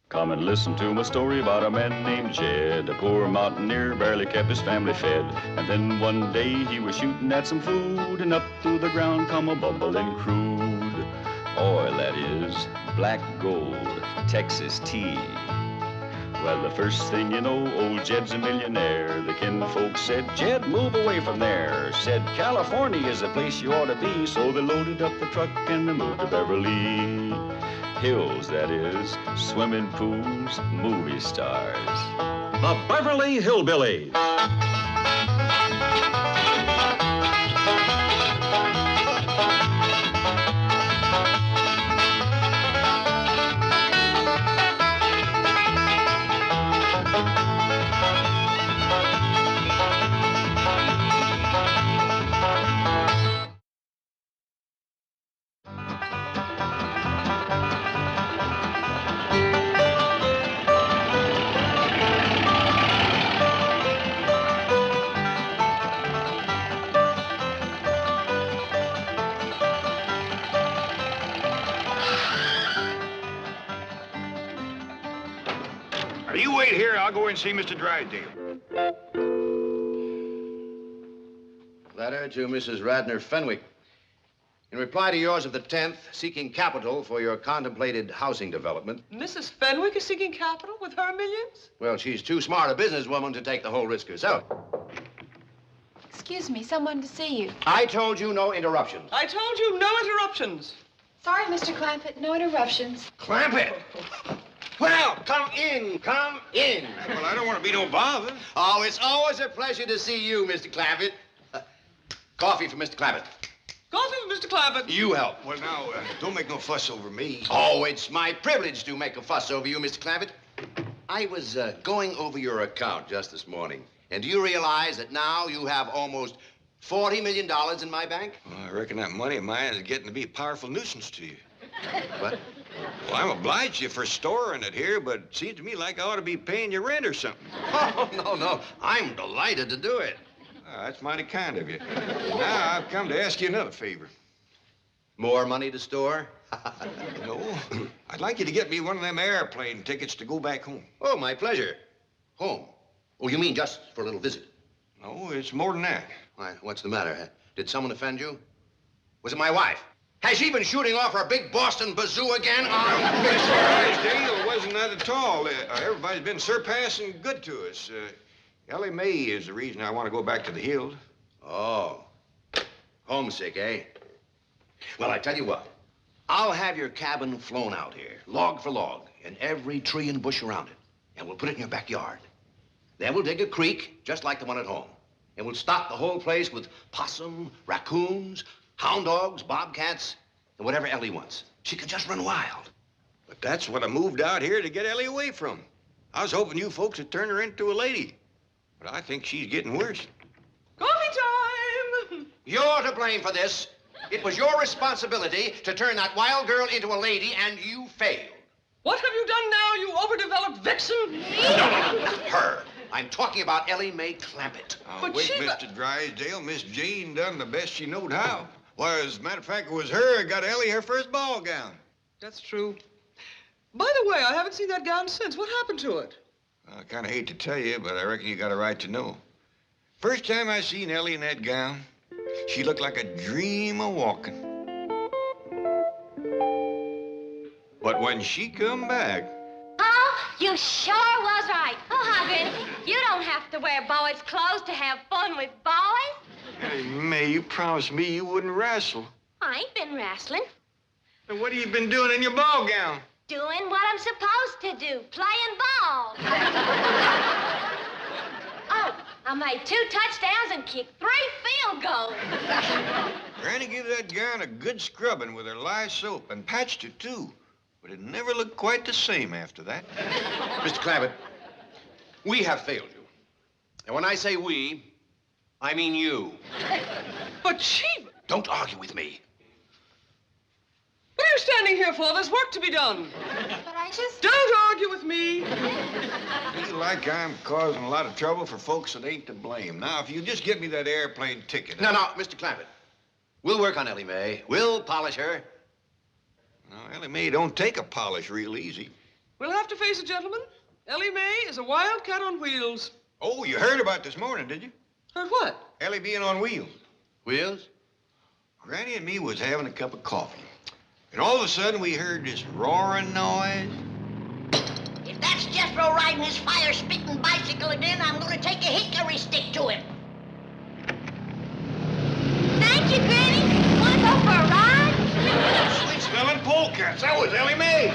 Come and listen to my story about a man named Jed. A poor mountaineer barely kept his family fed. And then one day he was shooting at some food, and up through the ground come a bubbling crude oil, that is, black gold, Texas tea. Well, the first thing you know, old Jed's a millionaire. The kinfolks said, Jed, move away from there. Said, California is the place you ought to be. So they loaded up the truck and they moved to Beverly Hills, that is, swimming pools, movie stars. The Beverly Hillbillies. You wait here. I'll go and see Mr. Drysdale. Letter to Mrs. Radner Fenwick. In reply to yours of the 10th, seeking capital for your contemplated housing development. Mrs. Fenwick is seeking capital with her millions? Well, she's too smart a businesswoman to take the whole risk herself. Excuse me, someone to see you. I told you no interruptions. I told you no interruptions. Sorry, Mr. Clampett, no interruptions. Clampett! Well, come in, come in. Well, I don't want to be no bother. Oh, it's always a pleasure to see you, Mr. Clampett. Coffee for Mr. Clampett. Coffee for Mr. Clampett. You help. Well, now, don't make no fuss over me. Oh, it's my privilege to make a fuss over you, Mr. Clampett. I was going over your account just this morning. And do you realize that now you have almost $40 million in my bank? Well, I reckon that money of mine is getting to be a powerful nuisance to you. What? Well, I'm obliged you for storing it here, but it seems to me like I ought to be paying you rent or something. Oh, no. I'm delighted to do it. Oh, that's mighty kind of you. Now, I've come to ask you another favor. More money to store? No. I'd like you to get me one of them airplane tickets to go back home. Oh, my pleasure. Home? Oh, you mean just for a little visit? No, it's more than that. Why, what's the matter? Did someone offend you? Was it my wife? Has she been shooting off her big Boston bazoo again? Mr. Drysdale, it wasn't that at all. Everybody's been surpassing good to us. Elly May is the reason I want to go back to the hills. Oh. Homesick, eh? Well, I tell you what. I'll have your cabin flown out here, log for log, and every tree and bush around it. And we'll put it in your backyard. Then we'll dig a creek, just like the one at home. And we'll stock the whole place with possum, raccoons, hound dogs, bobcats, and whatever Ellie wants. She could just run wild. But that's what I moved out here to get Elly away from. I was hoping you folks would turn her into a lady. But I think she's getting worse. Coffee time! You're to blame for this. It was your responsibility to turn that wild girl into a lady, and you failed. What have you done now, you overdeveloped vixen? No, not her. I'm talking about Elly May Clampett. But wait, she... Mr. Drysdale, Miss Jane done the best she knowed how. Why, as a matter of fact, it was her that got Elly her first ball gown. That's true. By the way, I haven't seen that gown since. What happened to it? I kind of hate to tell you, but I reckon you got a right to know. First time I seen Elly in that gown, she looked like a dream of walking. But when she come back... Oh, you sure was right. Oh, Hagrid, you don't have to wear boys' clothes to have fun with boys. Hey, May, you promised me you wouldn't wrestle. I ain't been wrestling. Then what have you been doing in your ball gown? Doing what I'm supposed to do, playing ball. Oh, I made 2 touchdowns and kicked 3 field goals. Granny gave that gown a good scrubbing with her lye soap and patched it, too. But it never looked quite the same after that. Mr. Clampett, we have failed you. And when I say we, I mean you. But she... Don't argue with me. What are you standing here for? There's work to be done. But I just... Don't argue with me. Feel like I'm causing a lot of trouble for folks that ain't to blame. Now, if you just give me that airplane ticket... No, Mr. Clampett. We'll work on Elly May. We'll polish her. No, Elly May don't take a polish real easy. We'll have to face it, gentlemen. Elly May is a wildcat on wheels. Oh, you heard about this morning, did you? Heard what? Ellie being on wheels. Wheels? Granny and me was having a cup of coffee. And all of a sudden, we heard this roaring noise. If that's Jethro riding his fire-spitting bicycle again, I'm going to take a hickory stick to him. Thank you, Granny. Want to go for a ride? Sweet-smelling polecats. That was Elly May.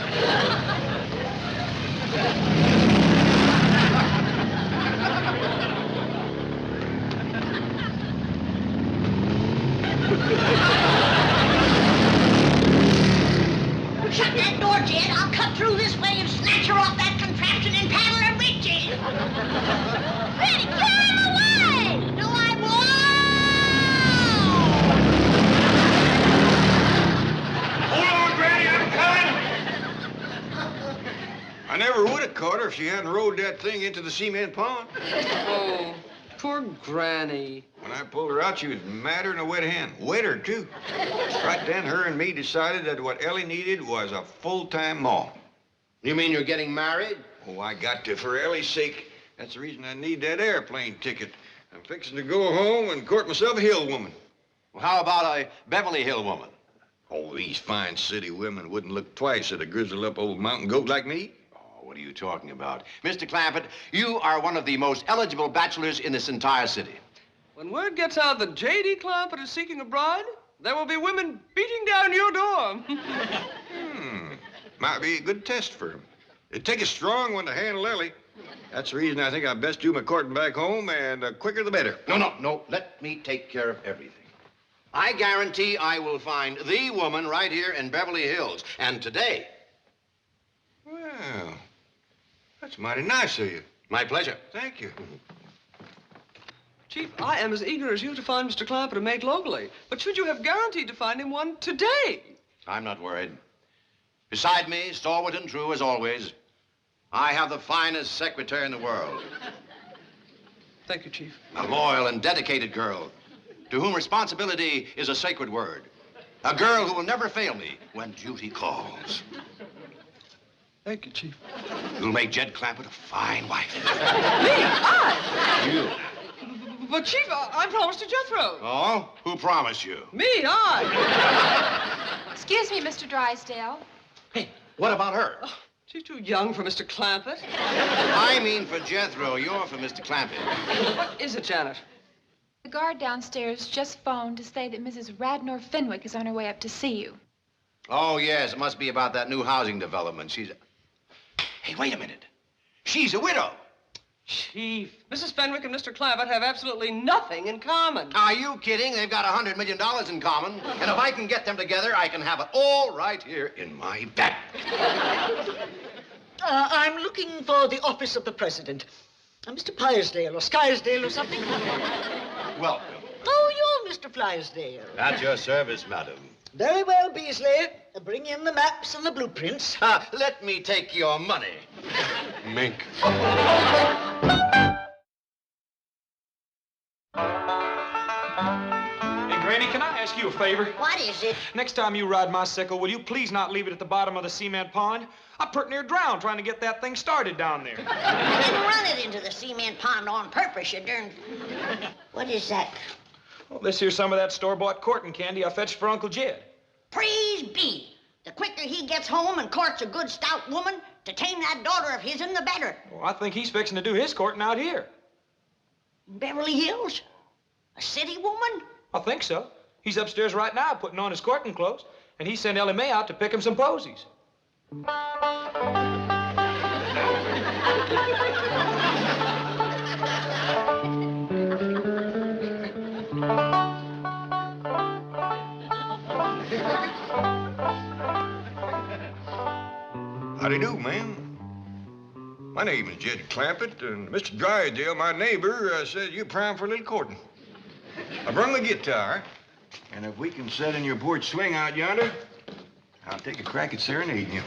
Shut that door, Jed. I'll cut through this way and snatch her off that contraption and paddle her breeches. Granny, carry him away! No, I won't! Hold on, Granny, I'm coming. I never would have caught her if she hadn't rode that thing into the cement pond. Oh, poor Granny. When I pulled her out, she was madder than a wet hen. Wetter, too. Right then, her and me decided that what Ellie needed was a full-time ma. You mean you're getting married? Oh, I got to, for Ellie's sake. That's the reason I need that airplane ticket. I'm fixing to go home and court myself a hill woman. Well, how about a Beverly Hill woman? Oh, these fine city women wouldn't look twice at a grizzled-up old mountain goat like me. What are you talking about? Mr. Clampett, you are one of the most eligible bachelors in this entire city. When word gets out that J.D. Clampett is seeking a bride, there will be women beating down your door. Might be a good test for him. It'd take a strong one to handle Ellie. That's the reason I think I'd best do my courting back home, and the quicker the better. No. Let me take care of everything. I guarantee I will find the woman right here in Beverly Hills. And today. Well, that's mighty nice of you. My pleasure. Thank you. Chief, I am as eager as you to find Mr. Clampett a mate locally. But should you have guaranteed to find him one today? I'm not worried. Beside me, stalwart and true as always, I have the finest secretary in the world. Thank you, Chief. A loyal and dedicated girl to whom responsibility is a sacred word. A girl who will never fail me when duty calls. Thank you, Chief. You'll make Jed Clampett a fine wife. Me? I? You. But, Chief, I promised to Jethro. Oh? Who promised you? Me? I? Excuse me, Mr. Drysdale. Hey, what about her? Oh, she's too young for Mr. Clampett. I mean for Jethro. You're for Mr. Clampett. What is it, Janet? The guard downstairs just phoned to say that Mrs. Radnor Fenwick is on her way up to see you. Oh, yes. It must be about that new housing development. Hey, wait a minute. She's a widow. Chief, Mrs. Fenwick and Mr. Clampett have absolutely nothing in common. Are you kidding? They've got $100 million in common. And if I can get them together, I can have it all right here in my bag. I'm looking for the office of the president. Mr. Pyersdale or Skyrsdale or something. Welcome. Oh, you're Mr. Flysdale. At your service, madam. Very well, Beasley. Bring in the maps and the blueprints. Let me take your money. Mink. Granny, can I ask you a favor? What is it? Next time you ride my sickle, will you please not leave it at the bottom of the cement pond? I pretty near drowned trying to get that thing started down there. I didn't run it into the cement pond on purpose, you darn... What is that? Well, this here's some of that store-bought courting candy I fetched for Uncle Jed. Praise be. The quicker he gets home and courts a good stout woman to tame that daughter of his'n, the better. Well, I think he's fixing to do his courting out here. Beverly Hills? A city woman? I think so. He's upstairs right now putting on his courting clothes, and he sent Elly May out to pick him some posies. Howdy do, ma'am. My name is Jed Clampett, and Mr. Drysdale, my neighbor, said you're prime for a little courting. I brung the guitar, and if we can set in your porch swing out yonder, I'll take a crack at serenading you.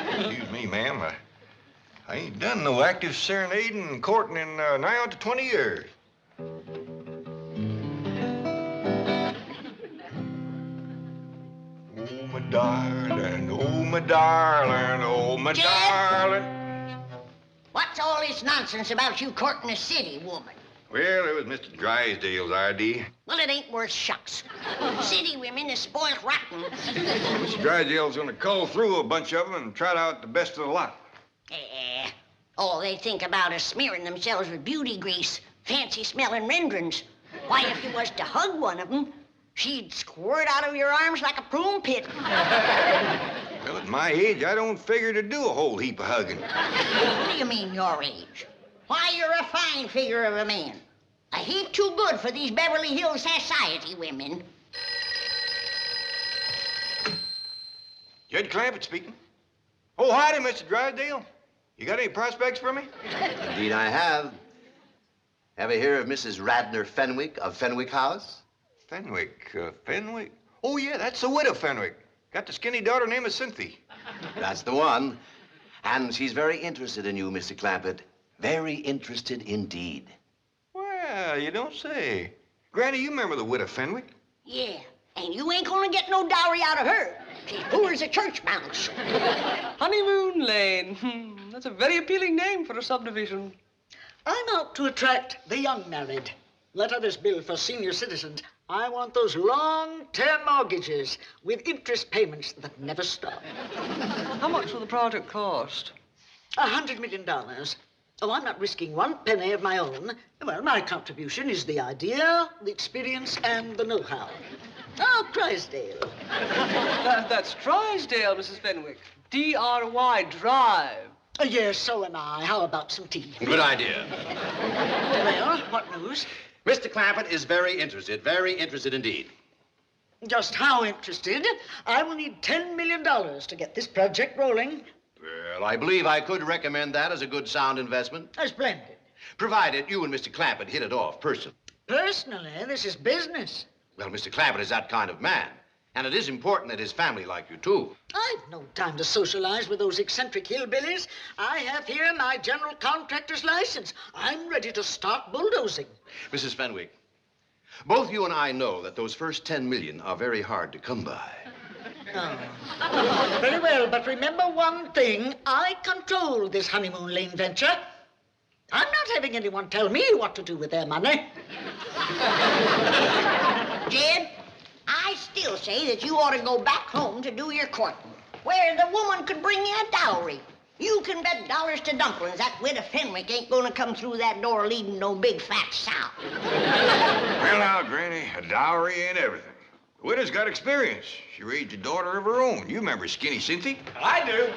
Excuse me, ma'am. I ain't done no active serenading and courting in nigh on to 20 years. Oh, my darling, oh, my darling, oh, my Jed? darling. What's all this nonsense about you courting a city woman? Well, it was Mr. Drysdale's idea. Well, it ain't worth shucks. City women is spoiled rotten. Mr. Drysdale's gonna cull through a bunch of them and trot out the best of the lot. All they think about is smearing themselves with beauty grease, fancy-smelling renderings. Why, if you was to hug one of them, she'd squirt out of your arms like a prune pit. Well, at my age, I don't figure to do a whole heap of hugging. What do you mean, your age? Why, you're a fine figure of a man. A heap too good for these Beverly Hills society women. Jed Clampett speaking. Oh, howdy, Mr. Drysdale. You got any prospects for me? Indeed, I have. Ever hear of Mrs. Radnor Fenwick of Fenwick House? Fenwick, Fenwick? Oh, yeah, that's the widow Fenwick. Got the skinny daughter named Cynthia. That's the one. And she's very interested in you, Mr. Clampett. Very interested indeed. Well, you don't say. Granny, you remember the widow Fenwick? Yeah, and you ain't gonna get no dowry out of her. She's poor as a church mouse. Honeymoon Lane. That's a very appealing name for a subdivision. I'm out to attract the young married. Let others build for senior citizens. I want those long-term mortgages with interest payments that never stop. How much will the project cost? $100 million. Oh, I'm not risking one penny of my own. Well, my contribution is the idea, the experience, and the know-how. Oh, Drysdale. That's Drysdale, Mrs. Fenwick. D-R-Y, Drive. Yes, so am I. How about some tea? Good idea. Well, what news? Mr. Clampett is very interested indeed. Just how interested? I will need $10 million to get this project rolling. Well, I believe I could recommend that as a good, sound investment. Splendid. Provided you and Mr. Clampett hit it off personally. Personally, this is business. Well, Mr. Clampett is that kind of man. And it is important that his family like you, too. I've no time to socialize with those eccentric hillbillies. I have here my general contractor's license. I'm ready to start bulldozing. Mrs. Fenwick, both you and I know that those first 10 million are very hard to come by. Oh. Very well, but remember one thing. I control this honeymoon lane venture. I'm not having anyone tell me what to do with their money. Jed, I still say that you ought to go back home to do your courting, where the woman could bring you a dowry. You can bet dollars to dumplings that widow Fenwick ain't gonna come through that door leading no big fat sow. Well, now, Granny, a dowry ain't everything. The widow's got experience. She raised a daughter of her own. You remember Skinny Cynthia? I do.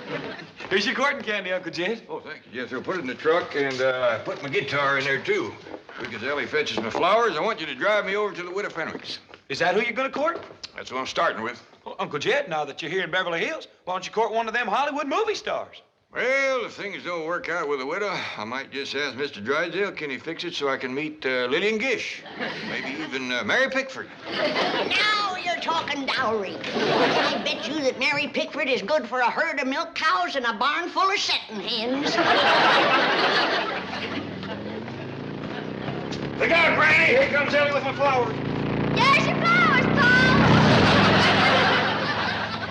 Here's your courting candy, Uncle Jed. Oh, thank you, Jethro. Put it in the truck and put my guitar in there, too. Because Elly fetches my flowers, I want you to drive me over to the widow Fenwick's. Is that who you're going to court? That's what I'm starting with. Well, Uncle Jed, now that you're here in Beverly Hills, why don't you court one of them Hollywood movie stars? Well, if things don't work out with the widow, I might just ask Mr. Drysdale, can he fix it so I can meet Lillian Gish? Maybe even Mary Pickford. Now you're talking dowry. I bet you that Mary Pickford is good for a herd of milk cows and a barn full of setting hens. Look out, Granny! Here comes Elly with my flowers. There's your flowers, Paul.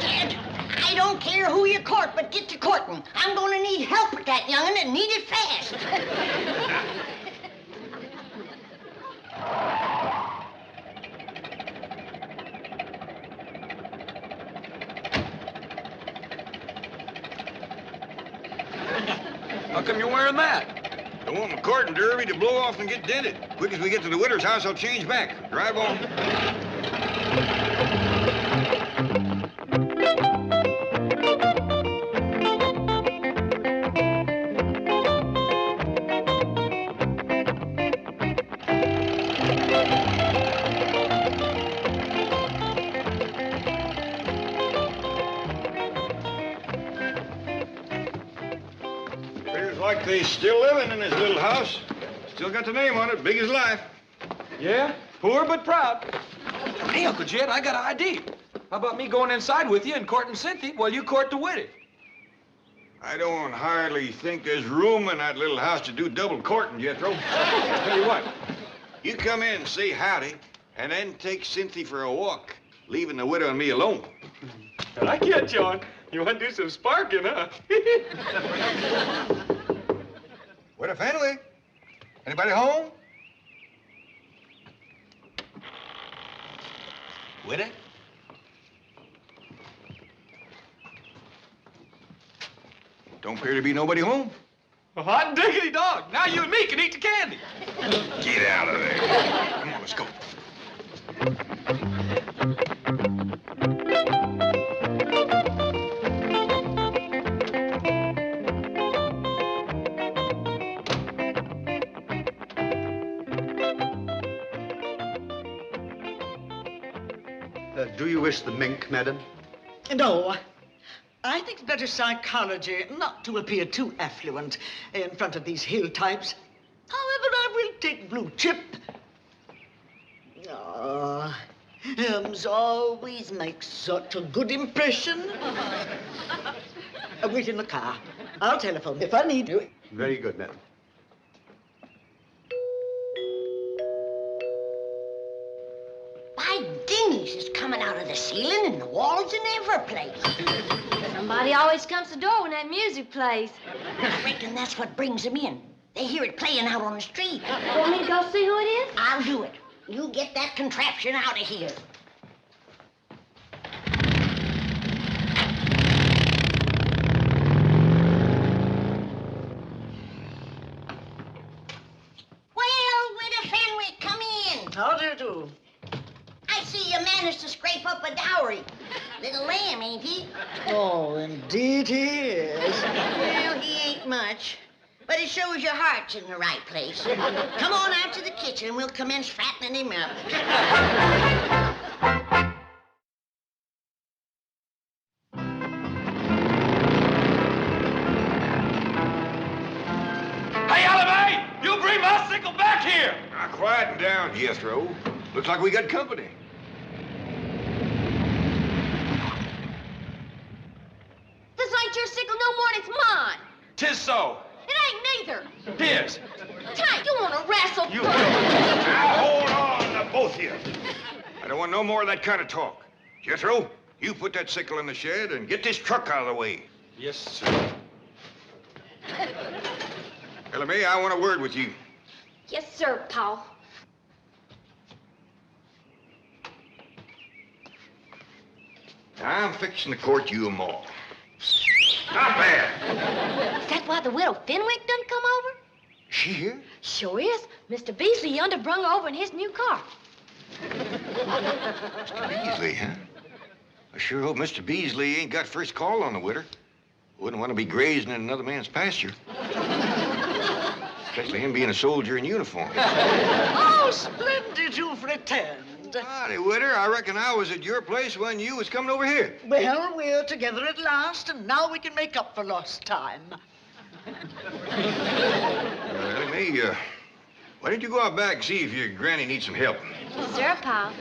Jed, I don't care who you court, but get to courting. I'm gonna need help with that young'un and need it fast. How come you're wearing that? Don't want my courting derby to blow off and get dented. Quick as we get to the widow's house, I'll change back. Drive on. Appears like they still living in this little house. Still got the name on it, big as life. Yeah, poor but proud. Hey, Uncle Jed, I got an idea. How about me going inside with you and courting Cynthia while you court the widow? I don't hardly think there's room in that little house to do double courting, Jethro. I'll tell you what, you come in and say howdy, and then take Cynthia for a walk. leaving the widow and me alone. I get you on. You want to do some sparking, huh? Widow Fenwick? Anybody home? Widow? Don't appear to be nobody home. Well, hot diggity dog. Now you and me can eat the candy. Get out of there. Come on, let's go. Do you wish the mink, madam? No. I think it's better psychology not to appear too affluent in front of these hill types. However, I will take blue chip. Ah, Holmes always makes such a good impression. Wait in the car. I'll telephone if I need you. Very good, madam. By dingies, it's coming out of the ceiling and the walls and every place. Somebody always comes to the door when that music plays. I reckon that's what brings them in. They hear it playing out on the street. Want me to go see who it is? I'll do it. You get that contraption out of here. Well, Widow Fenwick, come in. How do you do? I see you managed to scrape up a dowry. Little lamb, ain't he? Oh, indeed he is. Well, he ain't much. But it shows your heart's in the right place. Come on out to the kitchen and we'll commence fattening him up. Hey, Elly May! You bring my sickle back here! Now, quieten down, Jethro. Looks like we got company. This ain't your sickle no more, and it's mine. 'Tis so. It ain't neither. Tis. Tank, you want to wrestle? You don't. Now, hold on, both of you. I don't want no more of that kind of talk. Jethro, you put that sickle in the shed and get this truck out of the way. Yes, sir. Elly May, I want a word with you. Yes, sir, Paul. I'm fixing to court you 'em all. Not bad. Is that why the widow Fenwick done come over? She here? Sure is. Mr. Beasley yonder brung over in his new car. Mr. Beasley, huh? I sure hope Mr. Beasley ain't got first call on the widow. Wouldn't want to be grazing in another man's pasture. Especially him being a soldier in uniform. Oh, splendid you've returned. Howdy, widow. I reckon I was at your place when you was coming over here. Well, we're together at last, and now we can make up for lost time. Elly May, why don't you go out back and see if your granny needs some help? Yes, sir, Paul.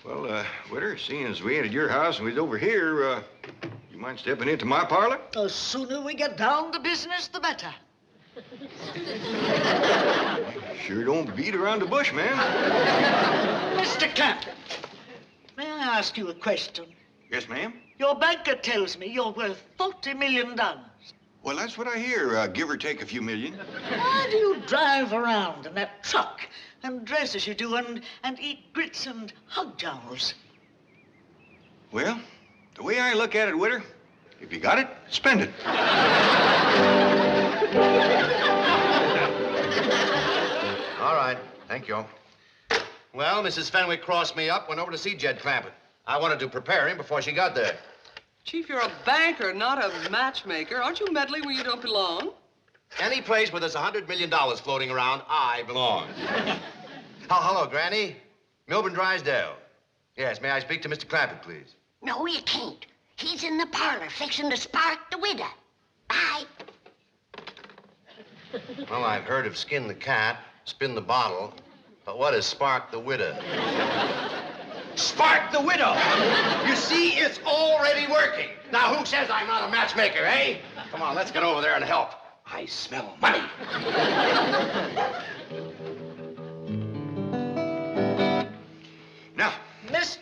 Well, widow, seeing as we ain't at your house and we's over here, you mind stepping into my parlor? The sooner we get down to business, the better. Sure don't beat around the bush, man. Mr. Clampett, may I ask you a question? Yes, ma'am? Your banker tells me you're worth $40 million. Well, that's what I hear, give or take a few million. Why do you drive around in that truck and dress as you do and eat grits and hog jowls? Well, the way I look at it, widow, if you got it, spend it. All right, thank you. Well, Mrs. Fenwick crossed me up, went over to see Jed Clampett. I wanted to prepare him before she got there. Chief, you're a banker, not a matchmaker. Aren't you meddling where you don't belong? Any place where there's $100 million floating around, I belong. Oh, hello, Granny. Milburn Drysdale. Yes, may I speak to Mr. Clampett, please? No, you can't. He's in the parlor fixing to spark the widow. Bye. Well, I've heard of skin the cat, spin the bottle, but what is spark the widow? Spark the widow! You see, it's already working. Now, who says I'm not a matchmaker, eh? Come on, let's get over there and help. I smell money. Now,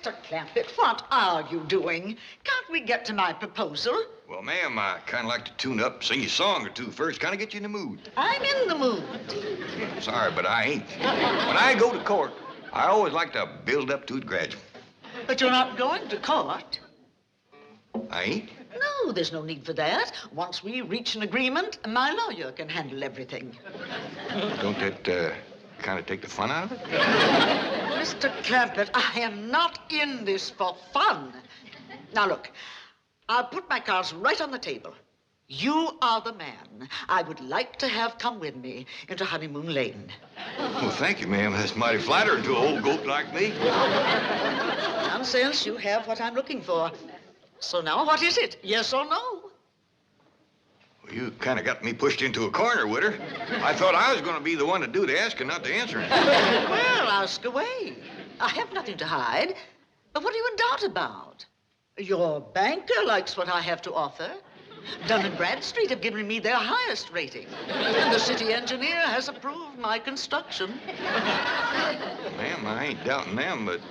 Mr. Clampett, what are you doing? Can't we get to my proposal? Well, ma'am, I kind of like to tune up, sing you a song or two first, kind of get you in the mood. I'm in the mood. Sorry, but I ain't. When I go to court, I always like to build up to it gradually. But you're not going to court. I ain't? No, there's no need for that. Once we reach an agreement, my lawyer can handle everything. Don't that kind of take the fun out of it? Mr. Clampett, I am not in this for fun. Now, look, I'll put my cards right on the table. You are the man I would like to have come with me into Honeymoon Lane. Well, thank you, ma'am. That's mighty flattering to an old goat like me. Nonsense. You have what I'm looking for. So now, what is it? Yes or no? Well, you kind of got me pushed into a corner, Witter. I thought I was going to be the one to do the asking, not the answering. Well, ask away. I have nothing to hide. But what are you in doubt about? Your banker likes what I have to offer. Dun & Bradstreet have given me their highest rating. And the city engineer has approved my construction. Ma'am, I ain't doubting them, but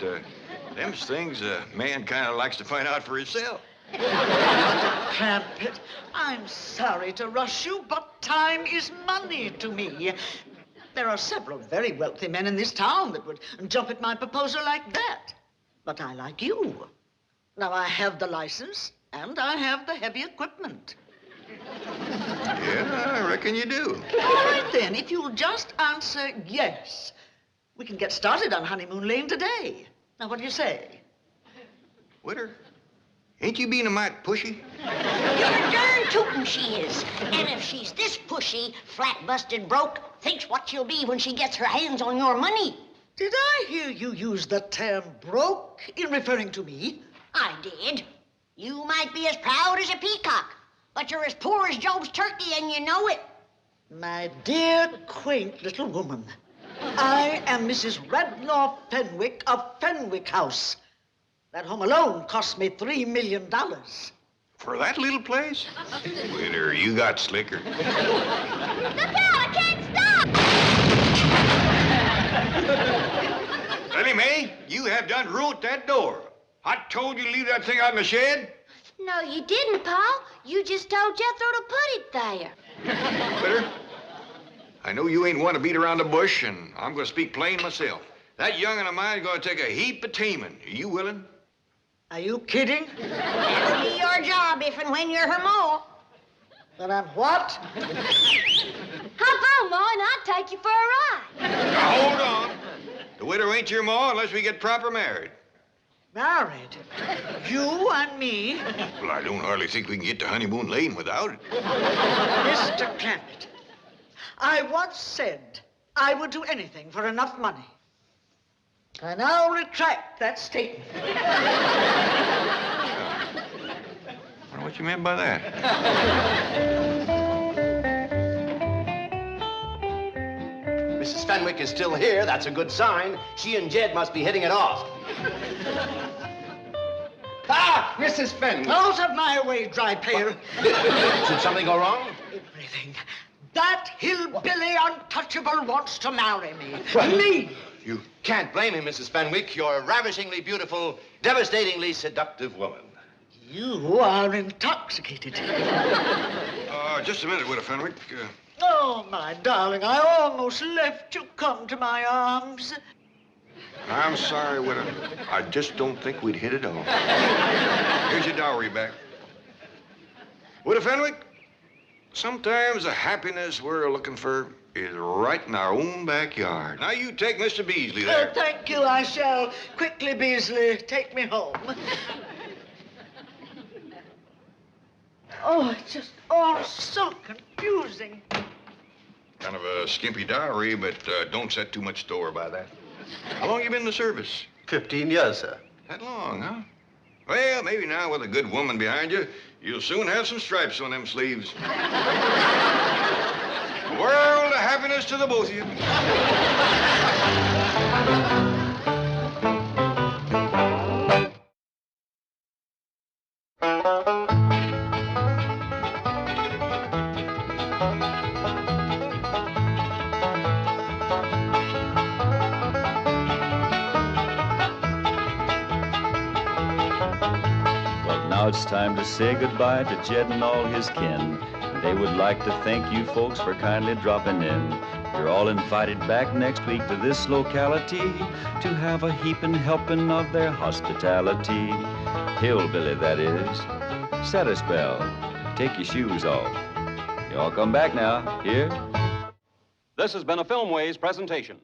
them's things a man kind of likes to find out for himself. Clampett, I'm sorry to rush you, but time is money to me. There are several very wealthy men in this town that would jump at my proposal like that. But I like you. Now, I have the license, and I have the heavy equipment. Yeah, I reckon you do. All right, then, if you'll just answer yes, we can get started on Honeymoon Lane today. Now, what do you say? Witter, ain't you being a mite pushy? You're darn tootin' she is. And if she's this pushy, flat busted broke, thinks what she'll be when she gets her hands on your money. Did I hear you use the term broke in referring to me? I did. You might be as proud as a peacock, but you're as poor as Job's turkey, and you know it. My dear, quaint little woman, I am Mrs. Radnor Fenwick of Fenwick House. That home alone cost me $3 million. For that little place? Witter, you got slicker. Look out, I can't stop! Elly May, you have done ruined that door. I told you to leave that thing out in the shed. No, you didn't, Pa. You just told Jethro to put it there. Witter, I know you ain't one to beat around the bush, and I'm going to speak plain myself. That young'un of mine's going to take a heap of taming. Are you willing? Are you kidding? That'll be your job if and when you're her ma. But I'm what? Hop on, Ma, and I'll take you for a ride. Now, hold on. The widow ain't your ma unless we get proper married. Married? You and me? Well, I don't hardly think we can get to Honeymoon Lane without it. Mr. Clampett, I once said I would do anything for enough money. I now retract that statement. I wonder what you meant by that. Mrs. Fenwick is still here. That's a good sign. She and Jed must be hitting it off. Ah, Mrs. Fenwick. Out of my way, dry pail. Should something go wrong? Everything. That hillbilly untouchable wants to marry me. What? Me! You can't blame him, Mrs. Fenwick. You're a ravishingly beautiful, devastatingly seductive woman. You are intoxicated. Just a minute, Widow Fenwick. Oh, my darling, I almost left you come to my arms. I'm sorry, Widow. I just don't think we'd hit it off. Here's your dowry back. Widow Fenwick, sometimes the happiness we're looking for is right in our own backyard. Now, you take Mr. Beasley there. Oh, thank you, I shall. Quickly, Beasley, take me home. Oh, it's just all so confusing. Kind of a skimpy dowry, but don't set too much store by that. How long you been in the service? 15 years, sir. That long, huh? Well, maybe now with a good woman behind you, you'll soon have some stripes on them sleeves. A world of happiness to the both of you. it's time to say goodbye to Jed and all his kin. They would like to thank you folks for kindly dropping in. You're all invited back next week to this locality to have a heaping helping of their hospitality. Hillbilly, that is. Set a spell. Take your shoes off. You all come back now. Here? This has been a Filmways presentation.